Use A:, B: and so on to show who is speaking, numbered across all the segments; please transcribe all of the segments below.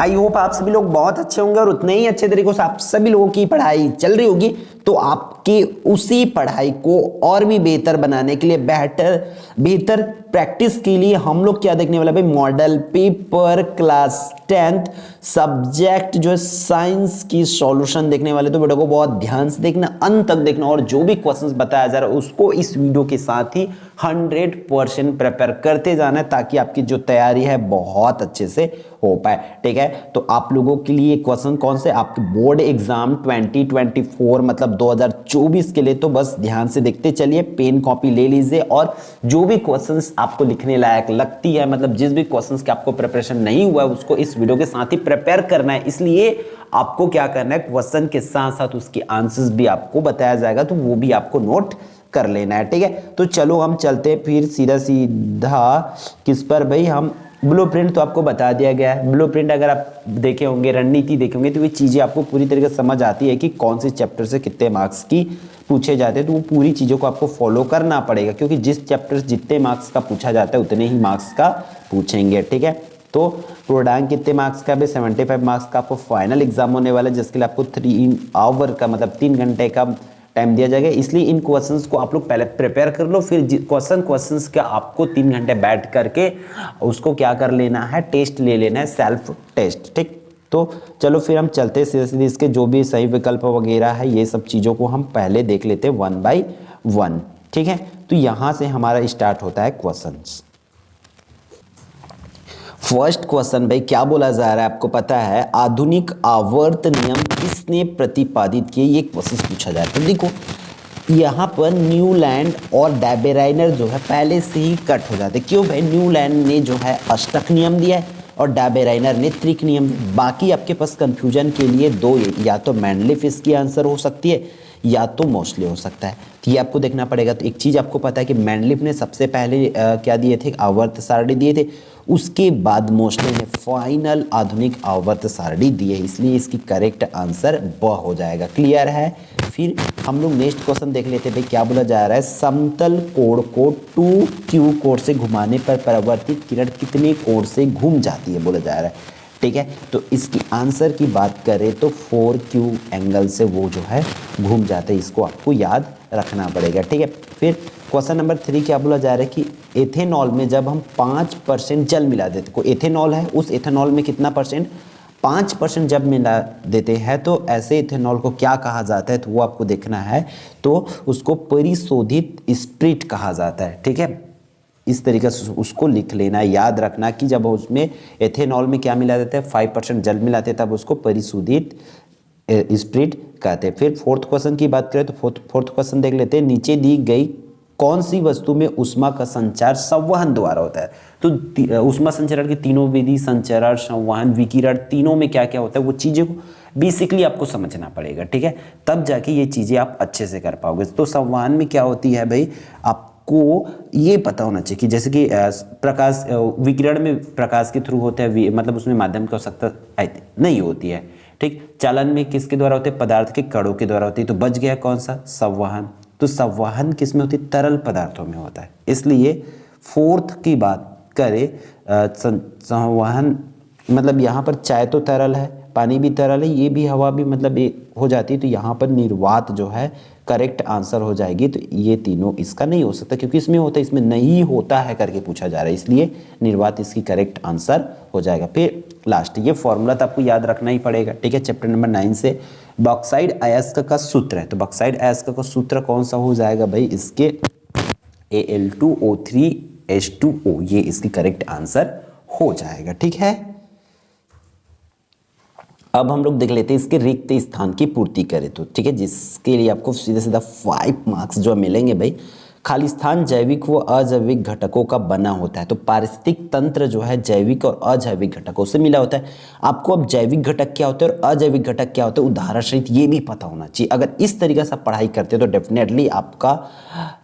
A: I hope आप सभी लोग बहुत अच्छे होंगे और उतने ही अच्छे तरीकों से आप सभी लोगों की पढ़ाई चल रही होगी। तो आपकी उसी पढ़ाई को और भी बेहतर बनाने के लिए बेहतर प्रैक्टिस के लिए हम लोग क्या देखने वाले भाई, model paper class 10th subject जो है साइंस की सॉल्यूशन देखने वाले। तो वीडियो को बहुत ध्यान से देखना, अंत तक देखना और जो भी क्वेश्चंस बताया जा रहा है उसको इस वीडियो के साथ ही 100% प्रिपेयर करते जाना है, ताकि आपकी जो तैयारी है बहुत अच्छे से हो पाए। ठीक है, तो आप लोगों के लिए क्वेश्चन कौन से आपके बोर्ड एग्जाम 2024 मतलब 2024 के लिए, तो बस ध्यान से देखते चलिए, पेन कॉपी ले लीजिए और जो भी क्वेश्चंस आपको लिखने लायक लगती है, मतलब जिस भी क्वेश्चंस के आपको प्रिपरेशन नहीं हुआ है उसको इस वीडियो के साथ ही प्रिपेयर करना है। इसलिए आपको क्या करना है, क्वेश्चन के साथ साथ उसके आंसर्स भी आपको बताया जाएगा, तो वो भी आपको नोट कर लेना है। ठीक है, तो चलो हम चलते हैं फिर सीधा सीधा किस पर भाई, हम ब्लूप्रिंट तो आपको बता दिया गया है। ब्लूप्रिंट अगर आप देखे होंगे, रणनीति देखे होंगे, तो ये चीज़ें आपको पूरी तरीके से समझ आती है कि कौन से चैप्टर से कितने मार्क्स की पूछे जाते हैं। तो वो पूरी चीज़ों को आपको फॉलो करना पड़ेगा, क्योंकि जिस चैप्टर से जितने मार्क्स का पूछा जाता है उतने ही मार्क्स का पूछेंगे। ठीक है, तो प्रोडांग कितने मार्क्स का है, 75 मार्क्स का आपको फाइनल एग्जाम होने वाला है, जिसके लिए आपको 3 आवर का मतलब 3 घंटे का टाइम दिया जाएगा। इसलिए इन क्वेश्चंस को आप लोग पहले प्रिपेयर कर लो, फिर क्वेश्चंस का आपको 3 घंटे बैठ करके उसको क्या कर लेना है, टेस्ट ले लेना है, सेल्फ टेस्ट। ठीक, तो चलो फिर हम चलते हैं सीधे सीधे, इसके जो भी सही विकल्प वगैरह है ये सब चीज़ों को हम पहले देख लेते हैं 1 by 1। ठीक है, तो यहाँ से हमारा स्टार्ट होता है क्वेश्चंस। फर्स्ट क्वेश्चन भाई क्या बोला जा रहा है आपको पता है, आधुनिक आवर्त नियम किसने प्रतिपादित किए, ये क्वेश्चन पूछा जाए। तो देखो यहाँ पर न्यूलैंड और डैबेराइनर जो है पहले से ही कट हो जाते। क्यों भाई, न्यूलैंड ने जो है अष्टक नियम दिया है और डैबेराइनर ने त्रिक नियम। बाकी आपके पास कंफ्यूजन के लिए दो, या तो मैंडलिफ इसकी आंसर हो सकती है या तो मोस्टली हो सकता है। तो ये आपको देखना पड़ेगा। तो एक चीज़ आपको पता है कि मैंडलिफ ने सबसे पहले क्या दिए थे, आवर्त सारणी दिए थे, उसके बाद मोस्टली ने फाइनल आधुनिक आवर्त सारणी दी है, इसलिए इसकी करेक्ट आंसर ब हो जाएगा। क्लियर है। फिर हम लोग नेक्स्ट क्वेश्चन देख लेते हैं भाई क्या बोला जा रहा है, समतल कोण को 2q कोण से घुमाने पर परावर्तित किरण कितने कोण से घूम जाती है बोला जा रहा है। ठीक है, तो इसकी आंसर की बात करें तो 4q एंगल से वो जो है घूम जाते हैं, इसको आपको याद रखना पड़ेगा। ठीक है, फिर क्वेश्चन नंबर 3 क्या बोला जा रहा है कि एथेनॉल में जब हम 5% जल मिला देते, को एथेनॉल है, उस एथेनॉल में कितना परसेंट, 5% जब मिला देते हैं, तो ऐसे इथेनॉल को क्या कहा जाता है, तो वो आपको देखना है। तो उसको परिशोधित स्प्रिट कहा जाता है। ठीक है, इस तरीके से उसको लिख लेना, याद रखना कि जब उसमें एथेनॉल में क्या मिला देता है, 5% जल मिलाते हैं, तब उसको परिशोधित स्प्रिट कहते हैं। फिर फोर्थ क्वेश्चन की बात करें तो फोर्थ क्वेश्चन देख लेते हैं, नीचे दी गई कौन सी वस्तु में ऊष्मा का संचार संवहन द्वारा होता है। तो ऊष्मा संचरण की तीनों विधि, संचरण, संवहन, विकिरण, तीनों में क्या क्या होता है वो चीज़ों को बेसिकली आपको समझना पड़ेगा। ठीक है, तब जाके ये चीज़ें आप अच्छे से कर पाओगे। तो संवहन में क्या होती है भाई, आपको ये पता होना चाहिए कि जैसे कि प्रकाश, विकिरण में प्रकाश के थ्रू होता है, मतलब उसमें माध्यम की आवश्यकता नहीं होती है। ठीक, चालन में किसके द्वारा होते हैं, पदार्थ के कणों के द्वारा होती है। तो बच गया कौन सा, संवहन। तो संवहन किस में होती है, तरल पदार्थों में होता है। इसलिए फोर्थ की बात करें, संवहन मतलब यहाँ पर चाय तो तरल है, पानी भी तरल है, ये भी हवा भी मतलब हो जाती है। तो यहाँ पर निर्वात जो है करेक्ट आंसर हो जाएगी। तो ये तीनों इसका नहीं हो सकता, क्योंकि इसमें होता है, इसमें नहीं होता है करके पूछा जा रहा है, इसलिए निर्वात इसकी करेक्ट आंसर हो जाएगा। फिर लास्ट, ये फॉर्मूला तो आपको याद रखना ही पड़ेगा। ठीक है, चैप्टर नंबर 9 से बॉक्साइड अयस्क का सूत्र है। तो बॉक्साइड अयस्क का सूत्र कौन सा हो जाएगा भाई, इसके Al2O3H2O, ये इसकी करेक्ट आंसर हो जाएगा। ठीक है, अब हम लोग देख लेते हैं इसके रिक्त स्थान की पूर्ति करें तो। ठीक है, जिसके लिए आपको सीधा सीधा 5 मार्क्स जो मिलेंगे भाई। खाली स्थान जैविक व अजैविक घटकों का बना होता है। तो पारिस्थितिक तंत्र जो है जैविक और अजैविक घटकों से मिला होता है। आपको अब जैविक घटक क्या होते हैं और अजैविक घटक क्या होते हैं उदाहरण सहित ये भी पता होना चाहिए। अगर इस तरीके से आप पढ़ाई करते हो तो डेफिनेटली आपका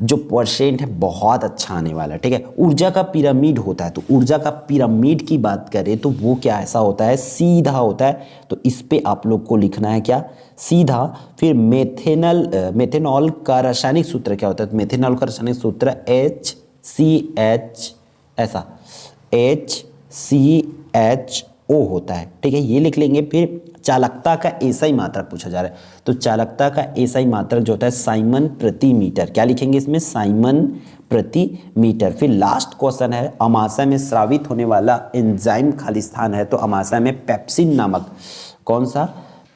A: जो परसेंट है बहुत अच्छा आने वाला है। ठीक है, ऊर्जा का पिरामिड होता है। तो ऊर्जा का पिरामिड की बात करें तो वो क्या ऐसा होता है, सीधा होता है। तो इस पे आप लोग को लिखना है क्या, सीधा। फिर मेथेनॉल का रासायनिक सूत्र क्या होता है, तो मेथेनॉल का रासायनिक सूत्र HCH, ऐसा HCH ओ होता है, ठीक है, ये लिख लेंगे। फिर चालकता का एसआई मात्रक पूछा जा रहा है, तो चालकता का एसआई मात्रक जो होता है साइमन प्रति मीटर, क्या लिखेंगे इसमें, साइमन प्रति मीटर। फिर लास्ट क्वेश्चन है, अमाशय में स्रावित होने वाला एंजाइम खाली स्थान है, तो अमाशय में पेप्सिन नामक, कौन सा,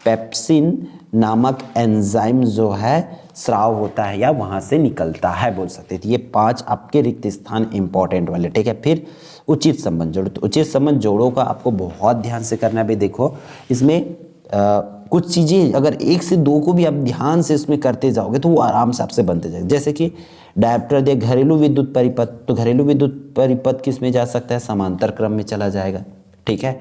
A: पेप्सिन नामक एंजाइम जो है स्राव होता है या वहां से निकलता है, बोल सकते थे। ये 5 आपके रिक्त स्थान इंपॉर्टेंट वाले, ठीक है। फिर उचित संबंध जोड़ो, तो उचित संबंध जोड़ो का आपको बहुत ध्यान से करना है। भाई देखो इसमें कुछ चीज़ें अगर 1 से 2 को भी आप ध्यान से इसमें करते जाओगे तो वो आराम से आपसे बनते जाएगा। जैसे कि डायप्टर दे घरेलू विद्युत परिपथ, तो घरेलू विद्युत परिपथ किस में जा सकता है, समांतर क्रम में चला जाएगा, ठीक है,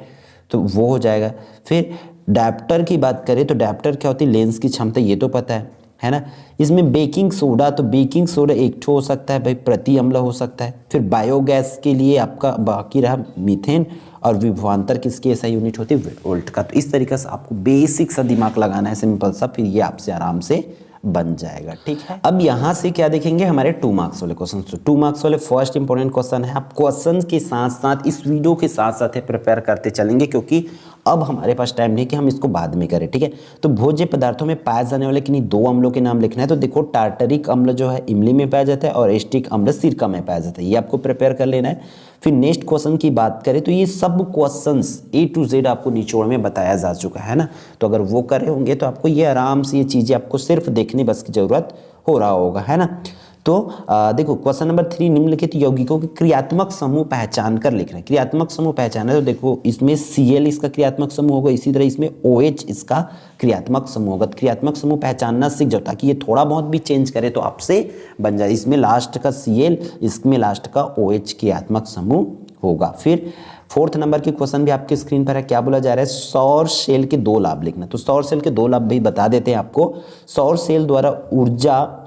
A: तो वो हो जाएगा। फिर डायप्टर की बात करें तो डायप्टर क्या होती है, लेंस की क्षमता, ये तो पता है ना। इसमें बेकिंग सोडा, तो बेकिंग सोडा एक ठो हो सकता है भाई, प्रति अम्ल हो सकता है। फिर बायोगैस के लिए आपका बाकी रहा मीथेन, और विभवांतर किसकी ऐसा यूनिट होती है, वोल्ट का। तो इस तरीके से आपको बेसिक सा दिमाग लगाना है, सिंपल सा, फिर ये आपसे आराम से बन जाएगा, ठीक है। अब यहाँ से क्या देखेंगे, हमारे 2 मार्क्स वाले क्वेश्चन। तो 2 मार्क्स वाले फर्स्ट इंपॉर्टेंट क्वेश्चन है। आप क्वेश्चन के साथ साथ इस वीडियो के साथ साथ प्रिपेयर करते चलेंगे, क्योंकि अब हमारे पास टाइम नहीं कि हम इसको बाद में करें, ठीक है। तो भोज्य पदार्थों में पाए जाने वाले किन्हीं 2 अम्लों के नाम लिखना है। तो देखो टार्टरिक अम्ल जो है इमली में पाया जाता है और एस्टिक अम्ल सिरका में पाया जाता है, ये आपको प्रिपेयर कर लेना है। फिर नेक्स्ट क्वेश्चन की बात करें तो ये सब क्वेश्चंस A to Z आपको निचोड़ में बताया जा चुका है ना। तो अगर वो करे होंगे तो आपको ये आराम से ये चीज़ें आपको सिर्फ देखने बस की ज़रूरत हो रहा होगा, है ना। तो देखो क्वेश्चन नंबर 3, निम्नलिखित यौगिकों के क्रियात्मक समूह पहचान कर लिखना है। क्रियात्मक समूह पहचाना है तो देखो इसमें Cl इसका क्रियात्मक समूह होगा, इसी तरह इसमें OH इसका क्रियात्मक समूह होगा। क्रियात्मक समूह पहचानना सीख जाओ ताकि ये थोड़ा बहुत भी चेंज करे तो आपसे बन जाए। इसमें लास्ट का Cl, इसमें लास्ट का OH क्रियात्मक समूह होगा। फिर 4th नंबर की क्वेश्चन भी आपके स्क्रीन पर है, क्या बोला जा रहा है, सौर सेल के 2 लाभ लिखना। तो सौर सेल के 2 लाभ भी बता देते हैं आपको। सौर सेल द्वारा ऊर्जा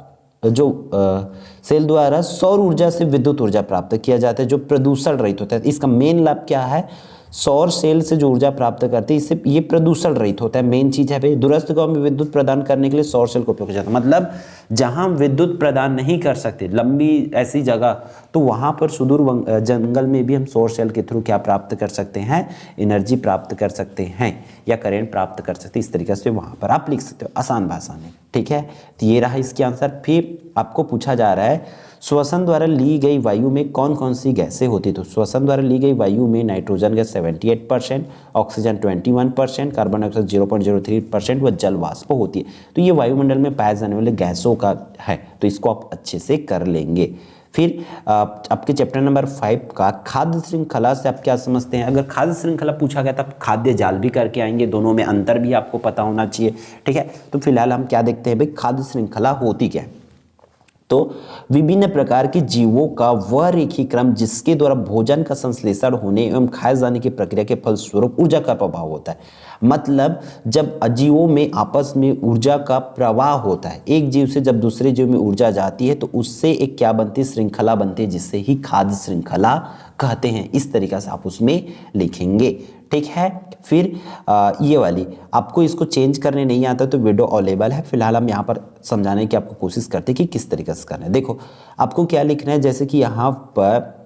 A: सेल द्वारा सौर ऊर्जा से विद्युत ऊर्जा प्राप्त किया जाता है जो प्रदूषण रहित होता है। इसका मेन लाभ क्या है, सौर सेल से जो ऊर्जा प्राप्त करती है इससे ये प्रदूषण रहित होता है। मेन चीज है भाई, दूरस्थ गांव में विद्युत प्रदान करने के लिए सौर सेल का उपयोग किया जाता है। मतलब जहां विद्युत प्रदान नहीं कर सकते लंबी ऐसी जगह, तो वहां पर सुदूर जंगल में भी हम सौर सेल के थ्रू क्या प्राप्त कर सकते हैं, एनर्जी प्राप्त कर सकते हैं या करंट प्राप्त कर सकते हैं। इस तरीके से वहां पर आप लिख सकते हो आसान भाषा में, ठीक है। तो ये रहा इसके आंसर। फिर आपको पूछा जा रहा है श्वसन द्वारा ली गई वायु में कौन कौन सी गैसें होती है। तो श्वसन द्वारा ली गई वायु में nitrogen gas 78%, oxygen 21%, carbon dioxide 0.03% व जल वाष्प होती है। तो ये वायुमंडल में पाए जाने वाले गैसों का है, तो इसको आप अच्छे से कर लेंगे। फिर आपके चैप्टर नंबर 5 का खाद्य श्रृंखला से आप क्या समझते हैं। अगर खाद्य श्रृंखला पूछा गया तब खाद्य जाल भी करके आएंगे, दोनों में अंतर भी आपको पता होना चाहिए, ठीक है। तो फिलहाल हम क्या देखते हैं भाई, खाद्य श्रृंखला होती क्या है। तो विभिन्न प्रकार के जीवों का वह रेखीय क्रम जिसके द्वारा भोजन का संश्लेषण होने एवं खाए जाने की प्रक्रिया के फलस्वरूप ऊर्जा का प्रभाव होता है। मतलब जब अजीवों में आपस में ऊर्जा का प्रवाह होता है, एक जीव से जब दूसरे जीव में ऊर्जा जाती है तो उससे एक क्या बनती है, श्रृंखला बनती है, जिससे ही खाद्य श्रृंखला कहते हैं। इस तरीके से आप उसमें लिखेंगे, ठीक है। फिर ये वाली आपको इसको चेंज करने नहीं आता तो वीडियो अवेलेबल है। फिलहाल हम यहाँ पर समझाने की आपको कोशिश करते हैं कि किस तरीके से करना है। देखो आपको क्या लिखना है, जैसे कि यहाँ पर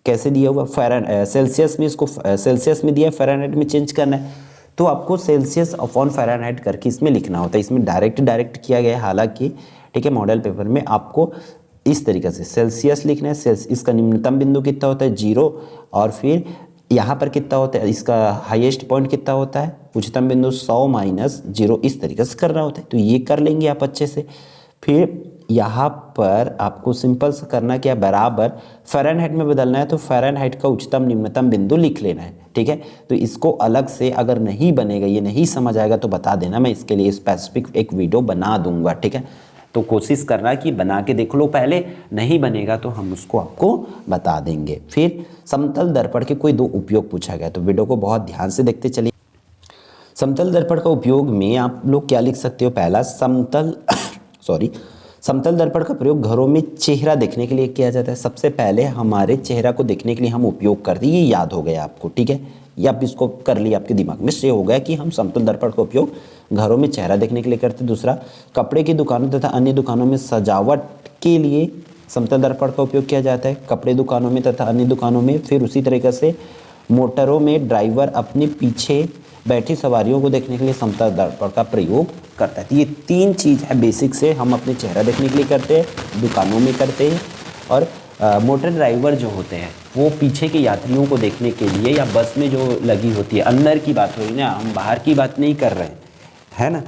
A: कैसे दिया हुआ सेल्सियस में, इसको सेल्सियस में दिया है, फ़ारेनहाइट में चेंज करना है तो आपको सेल्सियस अपॉन फ़ारेनहाइट करके इसमें लिखना होता है। इसमें डायरेक्ट किया गया है हालांकि, ठीक है। मॉडल पेपर में आपको इस तरीके से सेल्सियस लिखना है। इसका निम्नतम बिंदु कितना होता है 0, और फिर यहाँ पर कितना होता है, इसका हाईएस्ट पॉइंट कितना होता है, उच्चतम बिंदु 100 माइनस 0, इस तरीके से करना होता है। तो ये कर लेंगे आप अच्छे से। फिर यहाँ पर आपको सिंपल से करना क्या, बराबर फ़ारेनहाइट में बदलना है तो फ़ारेनहाइट का उच्चतम निम्नतम बिंदु लिख लेना है, ठीक है। तो इसको अलग से अगर नहीं बनेगा, ये नहीं समझ आएगा तो बता देना, मैं इसके लिए स्पेसिफिक एक वीडियो बना दूंगा, ठीक है। तो कोशिश करना कि बना के देख लो पहले, नहीं बनेगा तो हम उसको आपको बता देंगे। फिर समतल दर्पण के कोई 2 उपयोग पूछा गया, तो वीडियो को बहुत ध्यान से देखते चलिए। समतल दर्पण का उपयोग में आप लोग क्या लिख सकते हो, पहला समतल दर्पण का प्रयोग घरों में चेहरा देखने के लिए किया जाता है। सबसे पहले हमारे चेहरा को देखने के लिए हम उपयोग करते हैं, ये याद हो गया आपको, ठीक है। या आप इसको कर लिया, आपके दिमाग में से हो गया कि हम समतल दर्पण का उपयोग घरों में चेहरा देखने के लिए करते हैं। दूसरा, कपड़े की दुकानों तथा अन्य दुकानों में सजावट के लिए समतल दर्पण का उपयोग किया जाता है, कपड़े दुकानों में तथा अन्य दुकानों में। फिर उसी तरीके से मोटरों में ड्राइवर अपने पीछे बैठी सवारियों को देखने के लिए समतल दर्पण का प्रयोग करता है। तो ये 3 चीज़ है बेसिक से, हम अपने चेहरा देखने के लिए करते हैं, दुकानों में करते हैं, और मोटर ड्राइवर जो होते हैं वो पीछे के यात्रियों को देखने के लिए, या बस में जो लगी होती है, अंदर की बात हो रही है ना, हम बाहर की बात नहीं कर रहे हैं, है ना।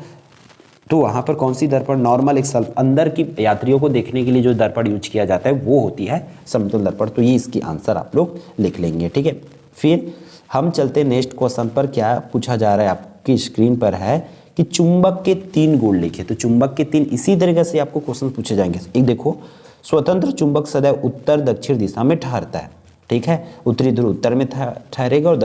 A: तो वहाँ पर कौन सी दर्पण, नॉर्मल एक अंदर की यात्रियों को देखने के लिए जो दर्पण यूज किया जाता है वो होती है समतल दर्पण। तो ये इसकी आंसर आप लोग लिख लेंगे, ठीक है। फिर हम चलते हैं नेक्स्ट क्वेश्चन पर। क्या पूछा जा रहा है आपकी स्क्रीन पर है कि चुंबक के 3 गुण लिखे। तो चुंबक के 3 इसी तरीके से आपको क्वेश्चन पूछे जाएंगे। एक देखो, स्वतंत्र चुंबक सदैव उत्तर दक्षिण दिशा में ठहरता है, ठीक है। उत्तरी ध्रुव उत्तर में ठहरेगा और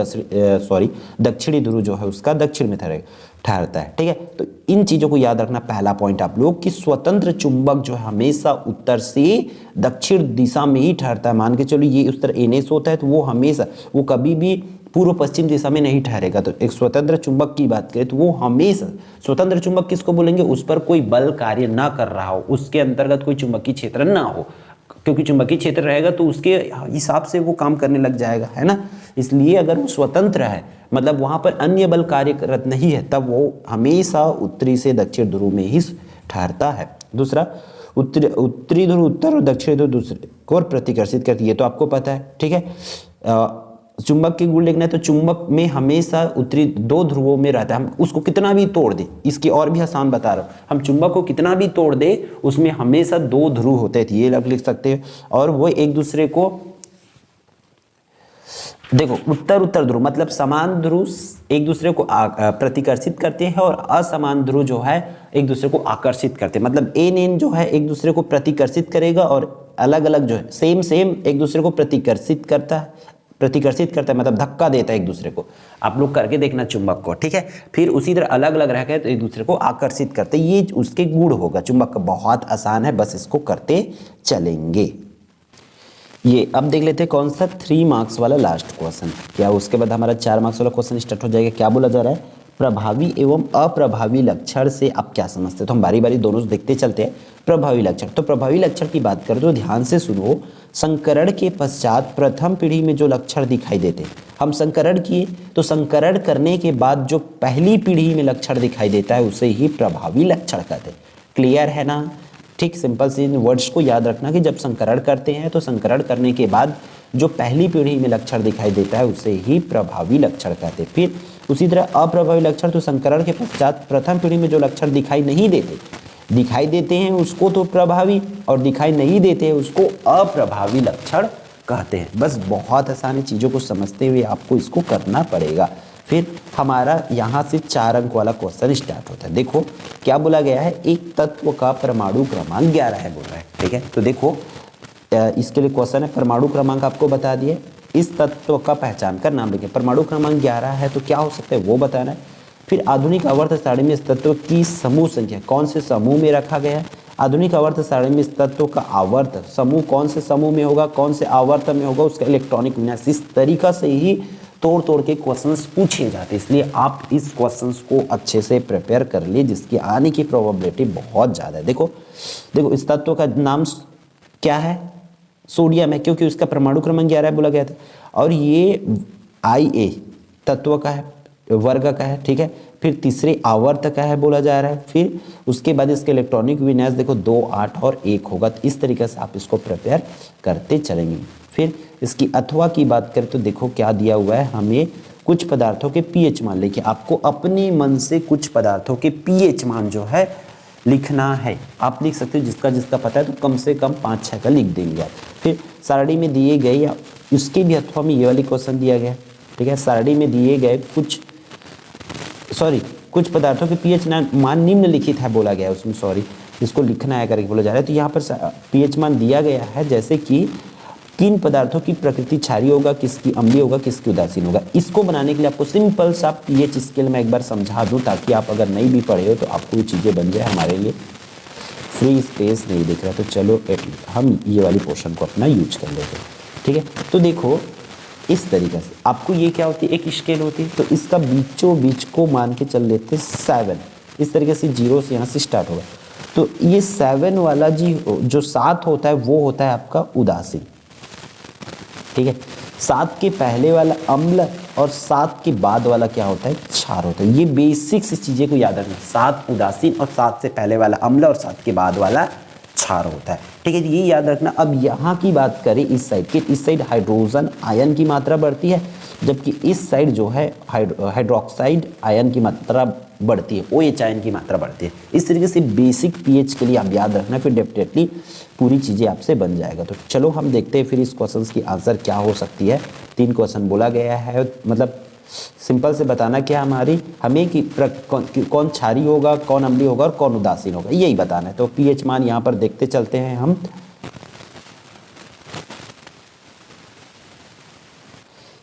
A: दक्षिणी ध्रुव जो है उसका दक्षिण में ठहरता है, ठीक है। तो इन चीज़ों को याद रखना। पहला पॉइंट आप लोग कि स्वतंत्र चुंबक जो है हमेशा उत्तर से दक्षिण दिशा में ही ठहरता है। मान के चलो ये उस तरह एनएस होता है तो वो हमेशा, वो कभी भी पूर्व पश्चिम दिशा में नहीं ठहरेगा। तो एक स्वतंत्र चुंबक की बात करें तो वो हमेशा, स्वतंत्र चुंबक किसको बोलेंगे, उस पर कोई बल कार्य ना कर रहा हो, उसके अंतर्गत कोई चुंबकीय क्षेत्र ना हो, क्योंकि चुंबकीय क्षेत्र रहेगा तो उसके हिसाब से वो काम करने लग जाएगा, है ना। इसलिए अगर वो स्वतंत्र है, मतलब वहाँ पर अन्य बल कार्यरत नहीं है, तब वो हमेशा उत्तरी से दक्षिण ध्रुव में ही ठहरता है। दूसरा, उत्तरी ध्रुव उत्तर और दक्षिणी ध्रुव दूसरे को प्रतिकर्षित करती है, ये तो आपको पता है, ठीक है। चुंबक के गुण लिखना है तो चुंबक में हमेशा उत्तरी 2 ध्रुवों में रहता है। हम उसको कितना भी तोड़ दें, इसकी और भी आसान बता रहा हूँ, हम चुंबक को कितना भी तोड़ दे उसमें हमेशा 2 ध्रुव होते हैं, ये लिख सकते हैं। और वो एक दूसरे को, देखो उत्तर उत्तर ध्रुव मतलब समान ध्रुव एक दूसरे को प्रतिकर्षित करते हैं, और असमान ध्रुव जो है एक दूसरे को आकर्षित करते हैं। मतलब एन जो है एक दूसरे को प्रतिकर्षित करेगा, और अलग अलग जो है सेम एक दूसरे को प्रतिकर्षित करता है, मतलब धक्का देता है एक दूसरे को। आप लोग करके देखना चुंबक को, ठीक है। फिर उसी तरह अलग अलग रह गए तो एक दूसरे को आकर्षित करते, ये उसके गुण होगा चुंबक का। बहुत आसान है, बस इसको करते चलेंगे। ये अब देख लेते हैं कौन सा 3 मार्क्स वाला लास्ट क्वेश्चन। क्या उसके बाद हमारा 4 मार्क्स वाला क्वेश्चन स्टार्ट हो जाएगा। क्या बोला जा रहा है, प्रभावी एवं अप्रभावी लक्षण से आप क्या समझते हैं। तो हम बारी बारी दोनों देखते चलते हैं। प्रभावी लक्षण, तो प्रभावी लक्षण की बात करें तो ध्यान से सुनो। संकरण के पश्चात प्रथम पीढ़ी में जो लक्षण दिखाई देते, हम संकरण किए तो संकरण करने के बाद जो पहली पीढ़ी में लक्षण दिखाई देता है उसे ही प्रभावी लक्षण कहते हैं। क्लियर है ना, ठीक। सिंपल सी वर्ड्स को याद रखना कि जब संकरण करते हैं तो संकरण करने के बाद जो पहली पीढ़ी में लक्षण दिखाई देता है उसे ही प्रभावी लक्षण कहते हैं। फिर उसी तरह अप्रभावी लक्षण, तो संकरण के पश्चात प्रथम पीढ़ी में जो लक्षण दिखाई देते हैं उसको तो प्रभावी, और दिखाई नहीं देते हैं उसको अप्रभावी लक्षण कहते हैं। बस बहुत आसान चीज़ों को समझते हुए आपको इसको करना पड़ेगा। फिर हमारा यहाँ से 4 अंक वाला क्वेश्चन स्टार्ट होता है। देखो क्या बोला गया है, एक तत्व का परमाणु क्रमांक 11 है बोल रहा है, ठीक है। तो देखो इसके लिए क्वेश्चन है, परमाणु क्रमांक आपको बता दिए, इस तत्व का पहचान कर नाम लिखें। परमाणु क्रमांक 11 है तो क्या हो सकता है वो बताना है। फिर आधुनिक आवर्त सारणी में इस तत्व की समूह संख्या कौन से समूह में रखा गया है। आधुनिक आवर्त सारणी में इस तत्व का आवर्त समूह कौन से समूह में होगा, कौन से आवर्त में होगा, उसका इलेक्ट्रॉनिक विन्यास। इस तरीका से ही तोड़ के क्वेश्चंस पूछे जाते हैं, इसलिए आप इस क्वेश्चंस को अच्छे से प्रिपेयर कर लिए, जिसकी आने की प्रोबेबिलिटी बहुत ज़्यादा है। देखो इस तत्व का नाम क्या है, सोडियम है, क्योंकि उसका परमाणु क्रमांक 11 बोला गया था। और ये IA तत्व का है, वर्ग का है, ठीक है। फिर तीसरे आवर्त का है बोला जा रहा है। फिर उसके बाद इसके इलेक्ट्रॉनिक विन्यास देखो 2, 8 और 1 होगा। तो इस तरीके से आप इसको प्रिपेयर करते चलेंगे। फिर इसकी अथवा की बात करें तो देखो क्या दिया हुआ है, हमें कुछ पदार्थों के pH मान लिखे। आपको अपने मन से कुछ पदार्थों के pH मान जो है लिखना है। आप लिख सकते हो, जिसका पता है तो कम से कम 5-6 का लिख देंगे आप। फिर सारणी में दिए गए, या उसके भी अथवा में ये वाली क्वेश्चन दिया गया, ठीक है। सारणी में दिए गए कुछ पदार्थों के pH मान निम्नलिखित है बोला गया है उसमें, इसको लिखना है करके बोला जा रहा है। तो यहाँ पर pH मान दिया गया है, जैसे कि किन पदार्थों की प्रकृति क्षारीय होगा, किसकी अम्लीय होगा, किसकी उदासीन होगा। इसको बनाने के लिए आपको सिंपल सा pH स्केल में एक बार समझा दूं, ताकि आप अगर नहीं भी पढ़े हो तो आपको ये चीज़ें बन जाए। हमारे लिए फ्री स्पेस नहीं दिख रहा, तो चलो हम ये वाली पोर्शन को अपना यूज कर लेते हैं, ठीक है। तो देखो इस तरीके से आपको ये क्या होती है, एक स्केल होती है, तो इसका बीचों बीच को मान के चल लेते 7। इस तरीके से 0 से यहाँ से स्टार्ट होगा। तो ये 7 वाला जो 7 होता है वो होता है आपका उदासीन, ठीक है। सात के पहले वाला अम्ल और सात के बाद वाला क्या होता है, क्षार होता है। ये बेसिक सी चीजें को याद रखना, सात उदासीन और सात से पहले वाला अम्ल और सात के बाद वाला क्षार होता है, ठीक है, ये याद रखना। अब यहाँ की बात करें इस साइड की, इस साइड हाइड्रोजन आयन की मात्रा बढ़ती है, जबकि इस साइड जो है हाइड्रोक्साइड आयन की मात्रा बढ़ती है, OH आयन की मात्रा बढ़ती है। इस तरीके से बेसिक पीएच के लिए आप याद रखना, फिर डेफिनेटली पूरी चीज़ें आपसे बन जाएगा। तो चलो हम देखते हैं फिर इस क्वेश्चन की आंसर क्या हो सकती है। 3 क्वेश्चन बोला गया है, मतलब सिंपल से बताना क्या हमें कि कौन क्षारीय होगा, कौन अम्लीय होगा और कौन उदासीन होगा, यही बताना है। तो पीएच मान यहाँ पर देखते चलते हैं हम।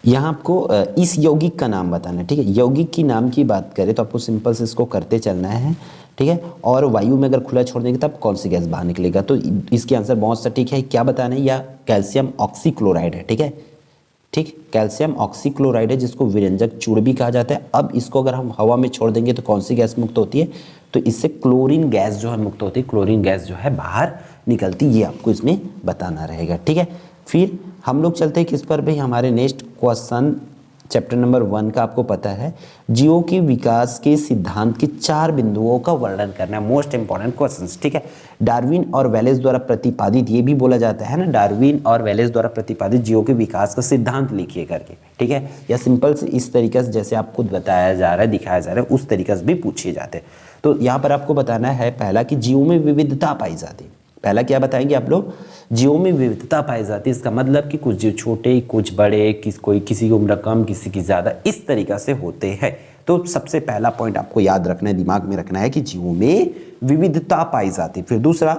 A: यहाँ आपको इस यौगिक का नाम बताना है, ठीक है। यौगिक की नाम की बात करें तो आपको सिंपल से इसको करते चलना है, ठीक है। और वायु में अगर खुला छोड़ देंगे तब कौन सी गैस बाहर निकलेगा, तो इसकी आंसर बहुत सटीक है। क्या बताना है, या कैल्शियम ऑक्सीक्लोराइड है, ठीक है, ठीक, कैल्शियम ऑक्सीक्लोराइड है, जिसको विरंजक चूर्ण भी कहा जाता है। अब इसको अगर हम हवा में छोड़ देंगे तो कौन सी गैस मुक्त होती है, तो इससे क्लोरीन गैस जो है मुक्त होती है, क्लोरीन गैस जो है बाहर निकलती, ये आपको इसमें बताना रहेगा, ठीक है। फिर हम लोग चलते हैं किस पर भाई, हमारे नेक्स्ट क्वेश्चन चैप्टर नंबर 1 का आपको पता है, जीवों के विकास के सिद्धांत के 4 बिंदुओं का वर्णन करना है, मोस्ट इंपॉर्टेंट क्वेश्चंस, ठीक है। डार्विन और वेलेस द्वारा प्रतिपादित, ये भी बोला जाता है ना, डार्विन और वेलेस द्वारा प्रतिपादित जीवों के विकास का सिद्धांत लिखिए करके, ठीक है, या सिंपल से इस तरीके से जैसे आपको बताया जा रहा है, दिखाया जा रहा है, उस तरीके से भी पूछे जाते हैं। तो यहाँ पर आपको बताना है पहला कि जीवों में विविधता पाई जाती है। पहला क्या बताएंगे आप लोग, जीवों में विविधता पाई जाती है, इसका मतलब कि कुछ जीव छोटे, कुछ बड़े, किसी की उम्र कम, किसी की ज़्यादा, इस तरीक़ा से होते हैं। तो सबसे पहला पॉइंट आपको याद रखना है, दिमाग में रखना है कि जीवों में विविधता पाई जाती है। फिर दूसरा,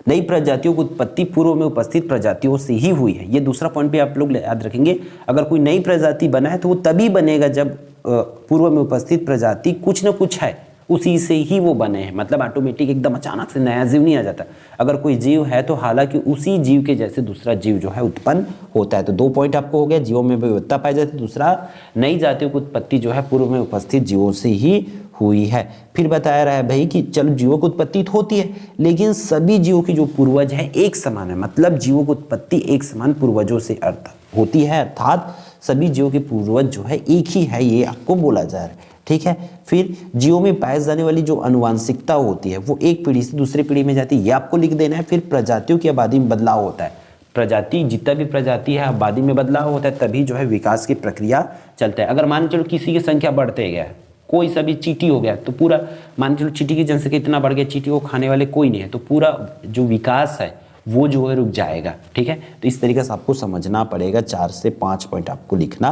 A: नई प्रजातियों की उत्पत्ति पूर्व में उपस्थित प्रजातियों से ही हुई है, ये दूसरा पॉइंट भी आप लोग याद रखेंगे। अगर कोई नई प्रजाति बना है तो वो तभी बनेगा जब पूर्व में उपस्थित प्रजाति कुछ न कुछ है, उसी से ही वो बने हैं, मतलब ऑटोमेटिक एकदम अचानक से नया जीव नहीं आ जाता। अगर कोई जीव है तो हालांकि उसी जीव के जैसे दूसरा जीव जो है उत्पन्न होता है। तो 2 पॉइंट आपको हो गया, जीवों में विविधता पाई जाती है, दूसरा नई जातियों की उत्पत्ति जो है पूर्व में उपस्थित जीवों से ही हुई है। फिर बताया रहा है भाई कि चलो जीवों की उत्पत्ति होती है, लेकिन सभी जीवों की जो पूर्वज है एक समान है, मतलब जीवों की उत्पत्ति एक समान पूर्वजों से अर्थ होती है, अर्थात सभी जीवों के पूर्वज जो है एक ही है, ये आपको बोला जा रहा है, ठीक है। फिर जीवों में पाए जाने वाली जो अनुवांशिकता होती है वो एक पीढ़ी से दूसरी पीढ़ी में जाती है, ये आपको लिख देना है। फिर प्रजातियों की आबादी में बदलाव होता है, प्रजाति जितना भी प्रजाति है आबादी में बदलाव होता है, तभी जो है विकास की प्रक्रिया चलता है। अगर मान चलो किसी की संख्या बढ़ते गया, कोई सा भी चींटी हो गया, तो पूरा मान चलो चींटी की जनसंख्या इतना बढ़ गया, चींटी को खाने वाले कोई नहीं है, तो पूरा जो विकास है वो जो है रुक जाएगा, ठीक है। तो इस तरीके से आपको समझना पड़ेगा, 4 से 5 पॉइंट आपको लिखना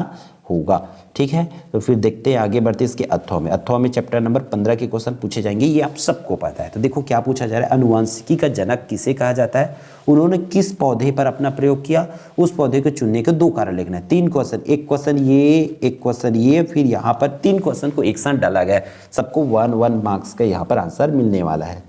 A: होगा, ठीक है। तो फिर देखते हैं आगे बढ़ते इसके अथवा में चैप्टर नंबर 15 के क्वेश्चन पूछे जाएंगे, ये आप सबको पता है। तो देखो क्या पूछा जा रहा है, अनुवांशिकी का जनक किसे कहा जाता है, उन्होंने किस पौधे पर अपना प्रयोग किया, उस पौधे को चुनने के 2 कारण लिखना है। 3 क्वेश्चन, एक क्वेश्चन ये, एक क्वेश्चन ये, फिर यहाँ पर 3 क्वेश्चन को एक साथ डाला गया है, सबको 1-1 मार्क्स का यहाँ पर आंसर मिलने वाला है।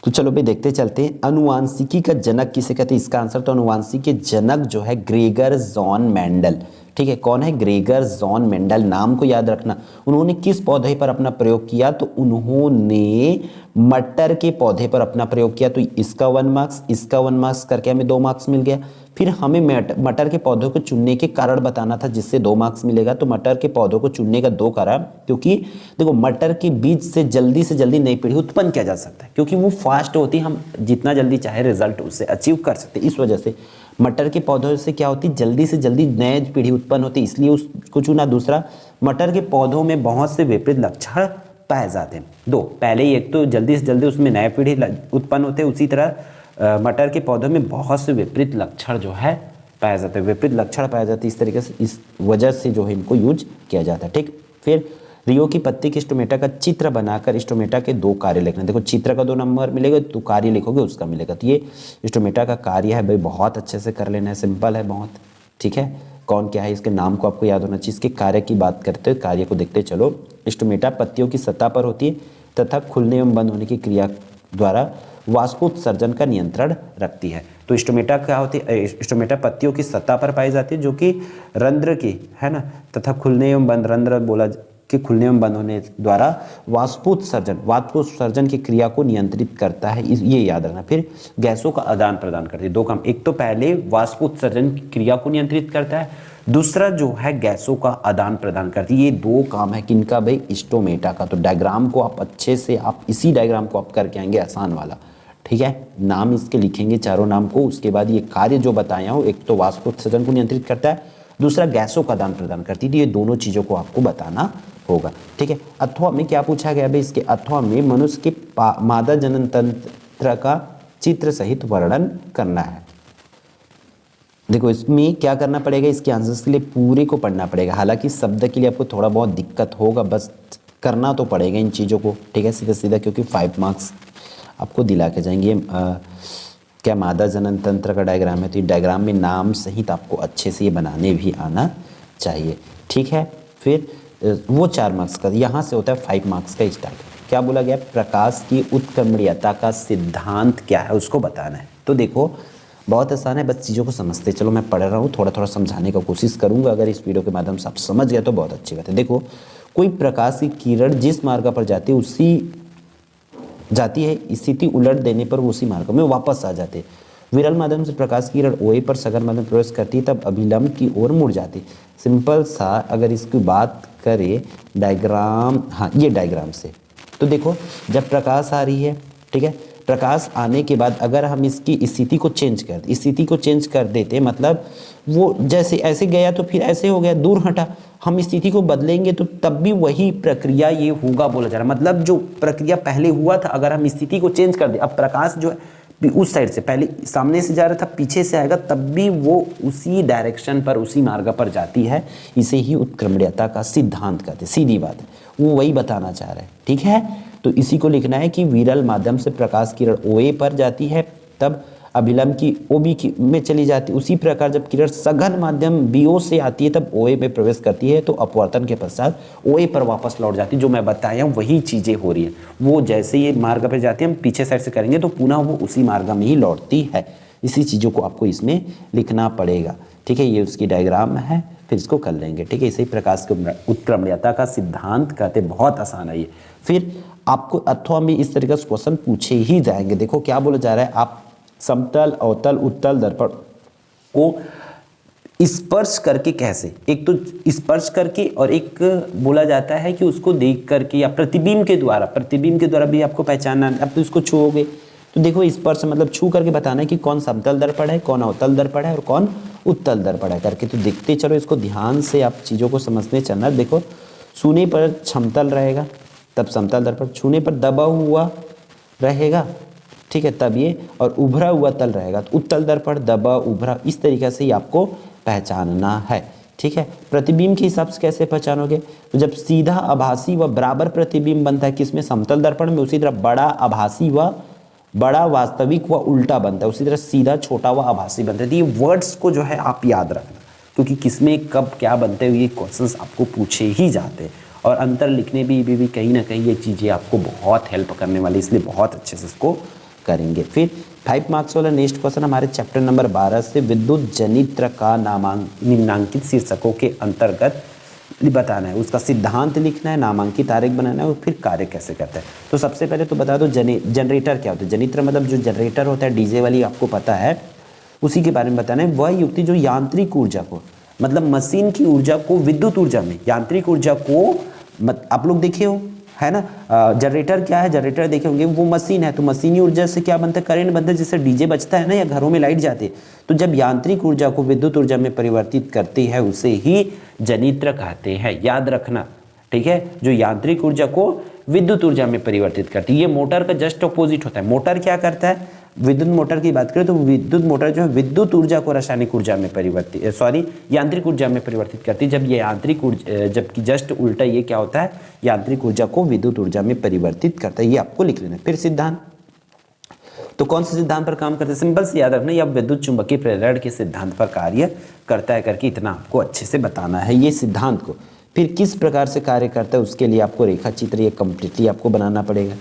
A: तो चलो भाई देखते चलते हैं, अनुवांशिकी का जनक किसे कहते हैं। इसका आंसर तो अनुवांशिकी के जनक जो है ग्रेगर जॉन मेंडल, ठीक है। कौन है, ग्रेगर जॉन मेंडल, नाम को याद रखना। उन्होंने किस पौधे पर अपना प्रयोग किया, तो उन्होंने मटर के पौधे पर अपना प्रयोग किया। तो इसका 1 मार्क्स, इसका 1 मार्क्स करके हमें 2 मार्क्स मिल गया। फिर हमें मटर के पौधों को चुनने के कारण बताना था, जिससे 2 मार्क्स मिलेगा। तो मटर के पौधों को चुनने का 2 कारण, क्योंकि देखो मटर के बीज से जल्दी नई पीढ़ी उत्पन्न किया जा सकता है, क्योंकि वो फास्ट होती है, हम जितना जल्दी चाहे रिजल्ट उससे अचीव कर सकते हैं। इस वजह से मटर के पौधों से क्या होती है, जल्दी से जल्दी नई पीढ़ी उत्पन्न होती है, इसलिए उसको चुना। दूसरा, मटर के पौधों में बहुत से विपरीत लक्षण पाए जाते हैं। 2, पहले ही एक तो जल्दी से जल्दी उसमें नए पीढ़ी उत्पन्न होते हैं, उसी तरह मटर के पौधों में बहुत से विपरीत लक्षण जो है पाया जाता है, विपरीत लक्षण पाए जाते हैं, इस तरीके से, इस वजह से जो है इनको यूज किया जाता है, ठीक। फिर रियो की पत्ती की स्टोमेटा का चित्र बनाकर स्टोमेटा के 2 कार्य लिखना। देखो चित्र का 2 नंबर मिलेगा, तो कार्य लिखोगे उसका मिलेगा। तो ये स्टोमेटा का कार्य है भाई, बहुत अच्छे से कर लेना है, सिंपल है बहुत, ठीक है। कौन क्या है, इसके नाम को आपको याद होना चाहिए। इसके कार्य की बात करते हैं, कार्य को देखते चलो। स्टोमेटा पत्तियों की सतह पर होती है तथा खुलने एवं बंद होने की क्रिया द्वारा वाष्पोत्सर्जन का नियंत्रण रखती है। तो स्टोमेटा क्या होती है, स्टोमेटा पत्तियों की सतह पर पाई जाती है, जो कि रंध्र की है ना, तथा खुलने एवं बंद, रंध्र बोला के खुलने एवं बंद होने द्वारा वाष्पोत्सर्जन की क्रिया को नियंत्रित करता है, ये याद रखना। फिर गैसों का आदान प्रदान करती है, दो काम, एक तो पहले वाष्पोत्सर्जन की क्रिया को नियंत्रित करता है, दूसरा जो है गैसों का आदान प्रदान करती है। ये दो काम है किनका भाई, स्टोमेटा का। तो डायग्राम को आप अच्छे से, आप इसी डायग्राम को आप करके आएंगे, आसान वाला, ठीक है। नाम इसके लिखेंगे चारों नाम को, उसके बाद ये कार्य जो बताया हूँ, एक तो वाष्पोत्सर्जन को नियंत्रित करता है, दूसरा गैसों का आदान प्रदान करती थी। ये दोनों चीजों को आपको बताना होगा, ठीक है। अथवा में क्या पूछा गया भाई, इसके अथवा में मनुष्य के मादा जनन तंत्र का चित्र सहित वर्णन करना है। देखो इसमें क्या करना पड़ेगा, इसके आंसर्स के लिए पूरे को पढ़ना पड़ेगा। हालांकि शब्द के लिए आपको थोड़ा बहुत दिक्कत होगा, बस करना तो पड़ेगा इन चीज़ों को, ठीक है, सीधा सीधा, क्योंकि 5 मार्क्स आपको दिला के जाएंगे। क्या मादा जनन तंत्र का डायग्राम है, तो ये डायग्राम में नाम सहित आपको अच्छे से ये बनाने भी आना चाहिए, ठीक है। फिर वो 4 मार्क्स का, यहाँ से होता है 5 मार्क्स का स्टार्ट। क्या बोला गया, प्रकाश की उत्क्रमणीयता का सिद्धांत क्या है उसको बताना है। तो देखो बहुत आसान है, बस चीज़ों को समझते चलो। मैं पढ़ रहा हूँ, थोड़ा थोड़ा समझाने का कोशिश करूँगा। अगर इस वीडियो के माध्यम से आप समझ गए तो बहुत अच्छी बात है। देखो कोई प्रकाश की किरण जिस मार्ग पर जाती है स्थिति उलट देने पर वो उसी मार्ग में वापस आ जाते। विरल माध्यम से प्रकाश की किरण OA पर सघन माध्यम प्रवेश करती है तब अभिलंब की ओर मुड़ जाती। सिंपल सा अगर इसकी बात करें डायग्राम, हाँ ये डायग्राम से, तो देखो जब प्रकाश आ रही है, ठीक है, प्रकाश आने के बाद अगर हम इसकी स्थिति को चेंज कर देते, मतलब वो जैसे ऐसे गया तो फिर ऐसे हो गया, दूर हटा, हम स्थिति को बदलेंगे तो तब भी वही प्रक्रिया ये होगा बोला जा रहा है। मतलब जो प्रक्रिया पहले हुआ था, अगर हम स्थिति को चेंज कर दे, अब प्रकाश जो है उस साइड से, पहले सामने से जा रहा था पीछे से आएगा, तब भी वो उसी डायरेक्शन पर, उसी मार्ग पर जाती है। इसे ही उत्क्रमणीयता का सिद्धांत कहते हैं, सीधी बात है, वो वही बताना चाह रहे हैं, ठीक है। तो इसी को लिखना है कि विरल माध्यम से प्रकाश किरण OA पर जाती है तब अभिलंब की OB की में चली जाती है। उसी प्रकार जब किरण सघन माध्यम BO से आती है तब OA में प्रवेश करती है तो अपवर्तन के पश्चात OA पर वापस लौट जाती है। जो मैं बताया वही चीज़ें हो रही है, वो जैसे ये मार्ग पर जाती है, हम पीछे साइड से करेंगे तो पुनः वो उसी मार्ग में ही लौटती है। इसी चीज़ों को आपको इसमें लिखना पड़ेगा, ठीक है। ये उसकी डायग्राम है, फिर इसको कर लेंगे, ठीक है। इसी प्रकाश के उत्क्रमणीयता का सिद्धांत कहते, बहुत आसान है ये। फिर आपको अथवा में इस तरीके से क्वेश्चन पूछे ही जाएंगे। देखो क्या बोला जा रहा है, आप समतल, अवतल, उत्तल दर्पण को स्पर्श करके कैसे, एक तो स्पर्श करके और एक बोला जाता है कि उसको देख करके या प्रतिबिंब के द्वारा भी आपको पहचानना। अब तो इसको छूओगे तो देखो स्पर्श मतलब छू करके बताना है कि कौन समतल दर्पण है, कौन अवतल दर्पण है और कौन उत्तल दर्पण है करके। तो देखते चलो, इसको ध्यान से आप चीज़ों को समझने चलना। देखो छूने पर समतल रहेगा तब समतल दर्पण, छूने पर दबा हुआ रहेगा, ठीक है, तब ये, और उभरा हुआ तल रहेगा तो उत्तल दर्पण, दबा उभरा, इस तरीके से ही आपको पहचानना है, ठीक है। प्रतिबिंब के हिसाब से कैसे पहचानोगे, तो जब सीधा आभासी व बराबर प्रतिबिंब बनता है किसमें, समतल दर्पण में, उसी तरह बड़ा आभासी व बड़ा वास्तविक व उल्टा बनता है, उसी तरह सीधा छोटा व आभासी बनता है। तो ये वर्ड्स को जो है आप याद रखना, क्योंकि किसमें कब क्या बनते हुए ये क्वेश्चंस आपको पूछे ही जाते हैं। और अंतर लिखने भी कहीं ना कहीं ये चीज़ें आपको बहुत हेल्प करने वाली, इसलिए बहुत अच्छे से इसको करेंगे। फिर 5 मार्क्स वाला नेक्स्ट क्वेश्चन हमारे चैप्टर नंबर 12 से विद्युत जनित्र का निम्नांकित शीर्षकों के अंतर्गत बताना है, उसका सिद्धांत लिखना है, नामांकित आरेख बनाना है और फिर कार्य कैसे करता है। तो सबसे पहले तो बता दो जनरेटर क्या होता है। जनित्र मतलब जो जनरेटर होता है डीजे वाली, आपको पता है, उसी के बारे में बताना है। वह युक्ति जो यांत्रिक ऊर्जा को, मतलब मशीन की ऊर्जा को विद्युत ऊर्जा में, यांत्रिक ऊर्जा को, आप लोग देखे हो है ना, जनरेटर क्या है, जनरेटर देखे होंगे, वो मशीन है। तो मशीनी ऊर्जा से क्या बनता है, करंट बनता है, जिससे डीजे बजता है ना, या घरों में लाइट जाती है। तो जब यांत्रिक ऊर्जा को विद्युत ऊर्जा में परिवर्तित करती है उसे ही जनित्र कहते हैं, याद रखना, ठीक है। जो यांत्रिक ऊर्जा को विद्युत ऊर्जा में परिवर्तित करती है, ये मोटर का जस्ट अपोजिट होता है। मोटर क्या करता है, विद्युत मोटर की बात करें तो विद्युत मोटर जो है विद्युत ऊर्जा को रासायनिक ऊर्जा में यांत्रिक ऊर्जा में परिवर्तित करती है। जब ये यांत्रिक ऊर्जा, जबकि जस्ट उल्टा ये क्या होता है, यांत्रिक ऊर्जा को विद्युत ऊर्जा में परिवर्तित करता है। ये आपको लिख लेना है। फिर सिद्धांत, तो कौन से सिद्धांत पर काम करते हैं, सिंपल से याद रखना, या विद्युत चुंबकीय प्रेरण के सिद्धांत पर कार्य करता है करके इतना आपको अच्छे से बताना है ये सिद्धांत को। फिर किस प्रकार से कार्य करता है उसके लिए आपको रेखा चित्र ये कंप्लीटली आपको बनाना पड़ेगा,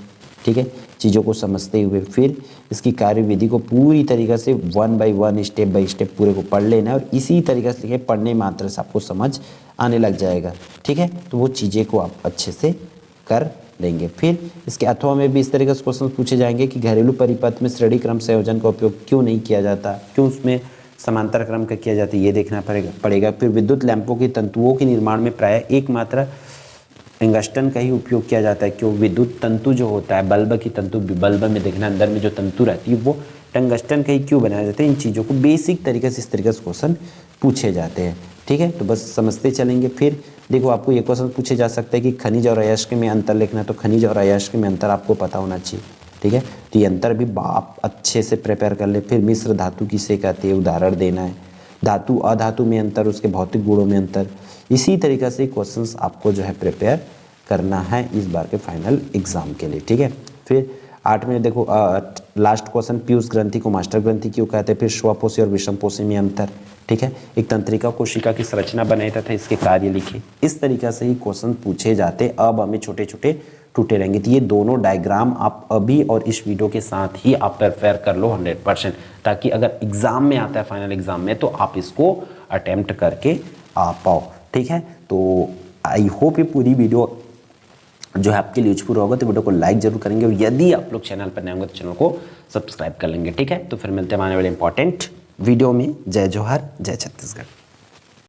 A: ठीक है। चीज़ों को समझते हुए फिर इसकी कार्यविधि को पूरी तरीक़े से 1 बाय 1 स्टेप बाय स्टेप पूरे को पढ़ लेना है और इसी तरीक़े से लिखे पढ़ने मात्र से आपको समझ आने लग जाएगा, ठीक है। तो वो चीज़ें को आप अच्छे से कर लेंगे। फिर इसके अथवा में भी इस तरीके से क्वेश्चन पूछे जाएंगे कि घरेलू परिपथ में श्रेणी क्रम संयोजन का उपयोग क्यों नहीं किया जाता, क्यों उसमें समांतर क्रम का किया जाता है, ये देखना पड़ेगा। फिर विद्युत लैंपों की तंतुओं के निर्माण में प्रायः एकमात्र टंगस्टन का ही उपयोग किया जाता है। क्यों? विद्युत तंतु जो होता है, बल्ब की तंतु, बल्ब में देखना अंदर में जो तंतु रहती है वो टंगस्टन का ही क्यों बनाया जाता है। इन चीज़ों को बेसिक तरीके से इस तरीके से क्वेश्चन पूछे जाते हैं, ठीक है। तो बस समझते चलेंगे। फिर देखो आपको ये क्वेश्चन पूछे जा सकता है कि खनिज और अयस्क में अंतर लिखना, तो खनिज और अयस्क में अंतर आपको पता होना चाहिए, ठीक है। तो ये अंतर भी आप अच्छे से प्रिपेयर कर ले। फिर मिश्र धातु किसे कहते हैं, उदाहरण देना है। धातु अधातु में अंतर, उसके भौतिक गुणों में अंतर, इसी तरीके से क्वेश्चंस आपको जो है प्रिपेयर करना है इस बार के फाइनल एग्जाम के लिए, ठीक है। फिर 8 में देखो लास्ट क्वेश्चन, पीयूष ग्रंथि को मास्टर ग्रंथि क्यों कहते हैं। फिर श्वापोषी और विषमपोषी में अंतर, ठीक है। एक तंत्रिका कोशिका की संरचना बनाई तथा इसके कार्य लिखे। इस तरीके से ही क्वेश्चन पूछे जाते। अब हमें छोटे छोटे टूटे रहेंगे। तो ये दोनों डायग्राम आप अभी और इस वीडियो के साथ ही आप प्रिपेयर कर लो 100%, ताकि अगर एग्जाम में आता है फाइनल एग्जाम में तो आप इसको अटेम्प्ट करके आ पाओ, ठीक है। तो आई होप ये पूरी वीडियो जो है आपके लिए यूजफुल होगा। तो वीडियो को लाइक जरूर करेंगे और यदि आप लोग चैनल पर नए होंगे तो चैनल को सब्सक्राइब कर लेंगे, ठीक है। तो फिर मिलते हैं आने वाले इंपॉर्टेंट वीडियो में। जय जोहार, जय छत्तीसगढ़।